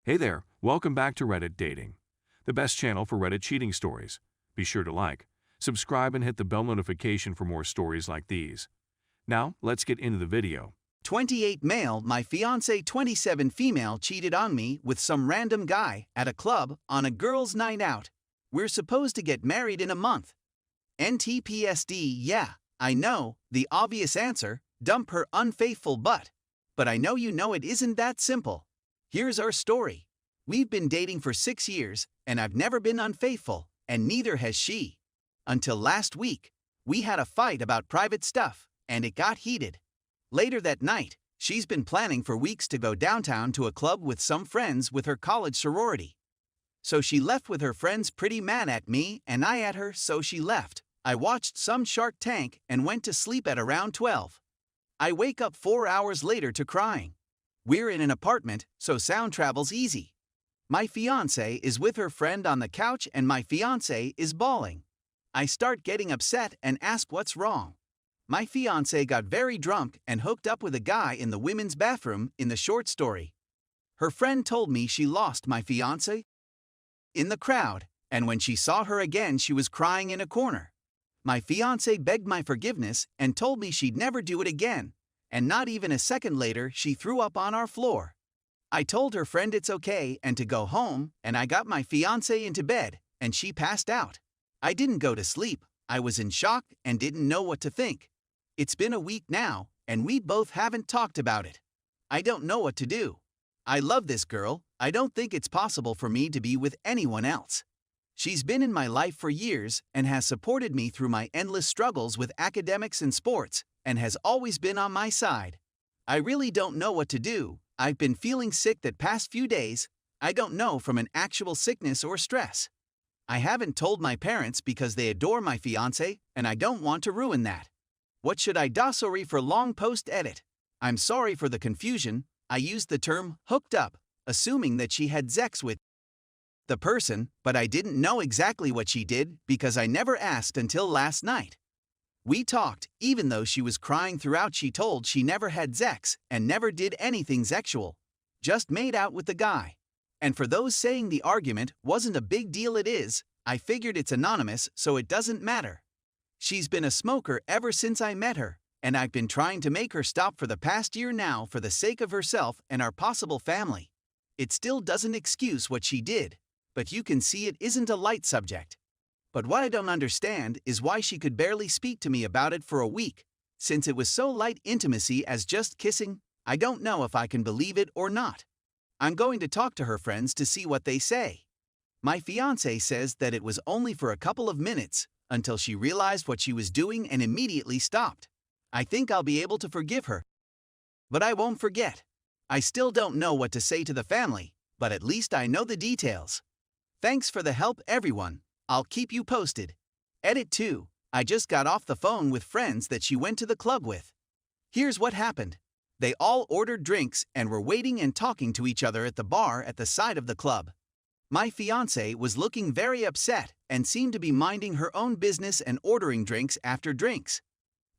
Hey there, welcome back to Reddit Dating, the best channel for Reddit cheating stories. Be sure to like, subscribe, and hit the bell notification for more stories like these. Now, let's get into the video. 28 male, my fiance 27 female cheated on me with some random guy at a club on a girls' night out. We're supposed to get married in a month. NTPSD, yeah, I know, the obvious answer, dump her unfaithful butt. But I know you know it isn't that simple. Here's our story. We've been dating for 6 years, and I've never been unfaithful, and neither has she. Until last week, we had a fight about private stuff, and it got heated. Later that night, she's been planning for weeks to go downtown to a club with some friends with her college sorority. So she left with her friends pretty mad at me and I at her, so she left. I watched some Shark Tank and went to sleep at around 12. I wake up 4 hours later to crying. We're in an apartment, so sound travel's easy. My fiance is with her friend on the couch and my fiance is bawling. I start getting upset and ask what's wrong. My fiance got very drunk and hooked up with a guy in the women's bathroom in the short story. Her friend told me she lost my fiance in the crowd, and when she saw her again she was crying in a corner. My fiance begged my forgiveness and told me she'd never do it again, and not even a second later she threw up on our floor. I told her friend it's okay and to go home, and I got my fiance into bed, and she passed out. I didn't go to sleep, I was in shock and didn't know what to think. It's been a week now, and we both haven't talked about it. I don't know what to do. I love this girl, I don't think it's possible for me to be with anyone else. She's been in my life for years and has supported me through my endless struggles with academics and sports, and has always been on my side. I really don't know what to do. I've been feeling sick the past few days. I don't know from an actual sickness or stress. I haven't told my parents because they adore my fiance, and I don't want to ruin that. What should I do? Sorry for long post edit. I'm sorry for the confusion. I used the term hooked up, assuming that she had sex with the person, but I didn't know exactly what she did because I never asked until last night. We talked, even though she was crying throughout. She told she never had sex and never did anything sexual. Just made out with the guy. And for those saying the argument wasn't a big deal, it is. I figured it's anonymous, so it doesn't matter. She's been a smoker ever since I met her, and I've been trying to make her stop for the past year now for the sake of herself and our possible family. It still doesn't excuse what she did, but you can see it isn't a light subject. But what I don't understand is why she could barely speak to me about it for a week, since it was so light intimacy as just kissing. I don't know if I can believe it or not. I'm going to talk to her friends to see what they say. My fiance says that it was only for a couple of minutes, until she realized what she was doing and immediately stopped. I think I'll be able to forgive her. But I won't forget. I still don't know what to say to the family, but at least I know the details. Thanks for the help, everyone. I'll keep you posted. Edit 2. I just got off the phone with friends that she went to the club with. Here's what happened. They all ordered drinks and were waiting and talking to each other at the bar at the side of the club. My fiance was looking very upset and seemed to be minding her own business and ordering drinks after drinks.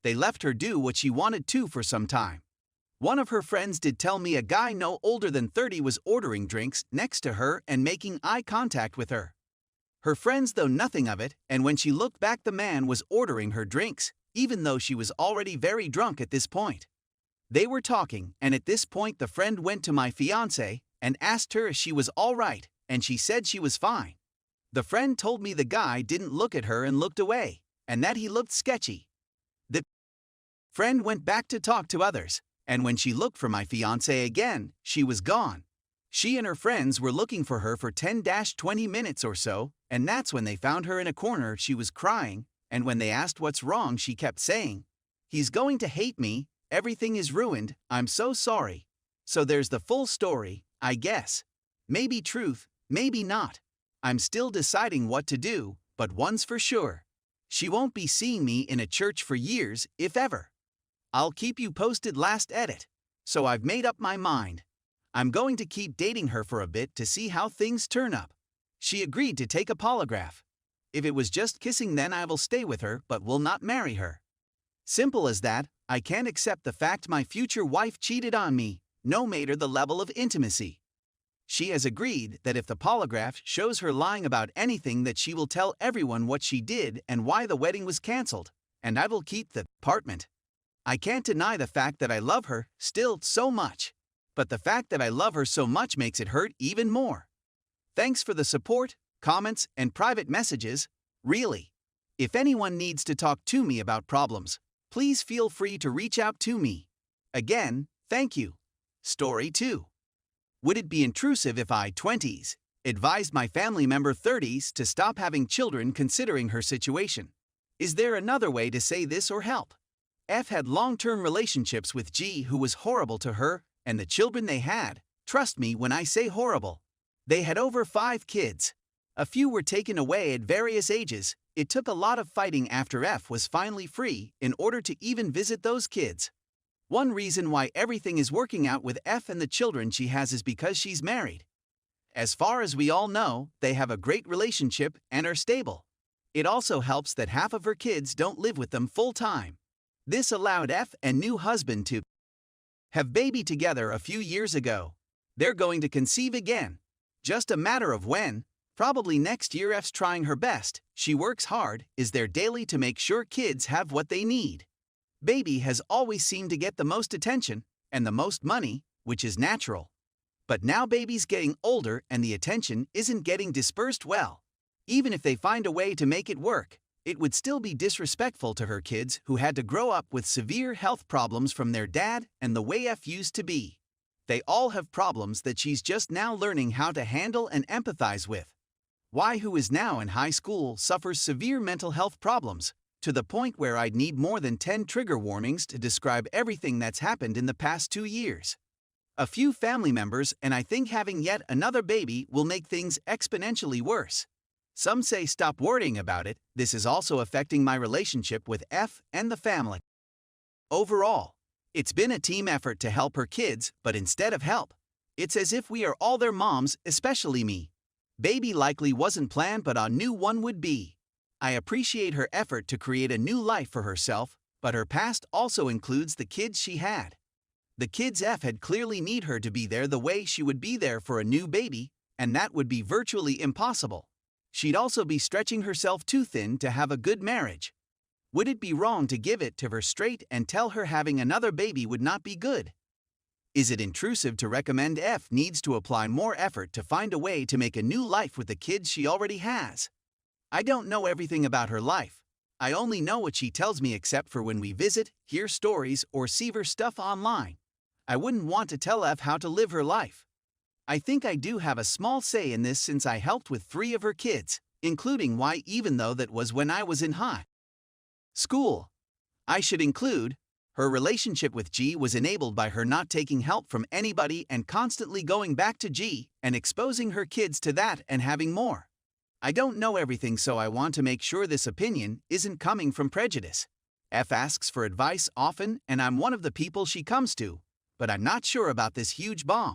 They left her do what she wanted to for some time. One of her friends did tell me a guy no older than 30 was ordering drinks next to her and making eye contact with her. Her friends though nothing of it, and when she looked back the man was ordering her drinks, even though she was already very drunk at this point. They were talking, and at this point the friend went to my fiance and asked her if she was all right, and she said she was fine. The friend told me the guy didn't look at her and looked away, and that he looked sketchy. The friend went back to talk to others, and when she looked for my fiance again, she was gone. She and her friends were looking for her for 10-20 minutes or so, and that's when they found her in a corner. She was crying, and when they asked what's wrong, she kept saying, "He's going to hate me, everything is ruined, I'm so sorry." So there's the full story, I guess. Maybe truth, maybe not. I'm still deciding what to do, but one's for sure. She won't be seeing me in a church for years, if ever. I'll keep you posted. Last edit. So I've made up my mind. I'm going to keep dating her for a bit to see how things turn up. She agreed to take a polygraph. If it was just kissing, then I will stay with her but will not marry her. Simple as that. I can't accept the fact my future wife cheated on me, no matter the level of intimacy. She has agreed that if the polygraph shows her lying about anything, that she will tell everyone what she did and why the wedding was cancelled, and I will keep the apartment. I can't deny the fact that I love her still so much, but the fact that I love her so much makes it hurt even more. Thanks for the support, comments, and private messages, really. If anyone needs to talk to me about problems, please feel free to reach out to me. Again, thank you. Story 2. Would it be intrusive if I, 20s, advised my family member 30s to stop having children considering her situation? Is there another way to say this or help? F had long-term relationships with G, who was horrible to her, and the children they had, trust me when I say horrible. They had over 5 kids. A few were taken away at various ages. It took a lot of fighting after F was finally free in order to even visit those kids. One reason why everything is working out with F and the children she has is because she's married. As far as we all know, they have a great relationship and are stable. It also helps that half of her kids don't live with them full-time. This allowed F and new husband to have baby together a few years ago. They're going to conceive again. Just a matter of when. Probably next year. F's trying her best. She works hard, is there daily to make sure kids have what they need. Baby has always seemed to get the most attention and the most money, which is natural. But now baby's getting older and the attention isn't getting dispersed well. Even if they find a way to make it work, it would still be disrespectful to her kids who had to grow up with severe health problems from their dad and the way F used to be. They all have problems that she's just now learning how to handle and empathize with. Y, who is now in high school, suffers severe mental health problems, to the point where I'd need more than 10 trigger warnings to describe everything that's happened in the past 2 years. A few family members, and I think having yet another baby will make things exponentially worse. Some say stop worrying about it. This is also affecting my relationship with F and the family. Overall, it's been a team effort to help her kids, but instead of help, it's as if we are all their moms, especially me. Baby likely wasn't planned, but a new one would be. I appreciate her effort to create a new life for herself, but her past also includes the kids she had. The kids F had clearly need her to be there the way she would be there for a new baby, and that would be virtually impossible. She'd also be stretching herself too thin to have a good marriage. Would it be wrong to give it to her straight and tell her having another baby would not be good? Is it intrusive to recommend F needs to apply more effort to find a way to make a new life with the kids she already has? I don't know everything about her life. I only know what she tells me, except for when we visit, hear stories, or see her stuff online. I wouldn't want to tell F how to live her life. I think I do have a small say in this since I helped with 3 of her kids, including Y, even though that was when I was in high school. I should include, her relationship with G was enabled by her not taking help from anybody and constantly going back to G and exposing her kids to that and having more. I don't know everything, so I want to make sure this opinion isn't coming from prejudice. F asks for advice often, and I'm one of the people she comes to, but I'm not sure about this huge bomb.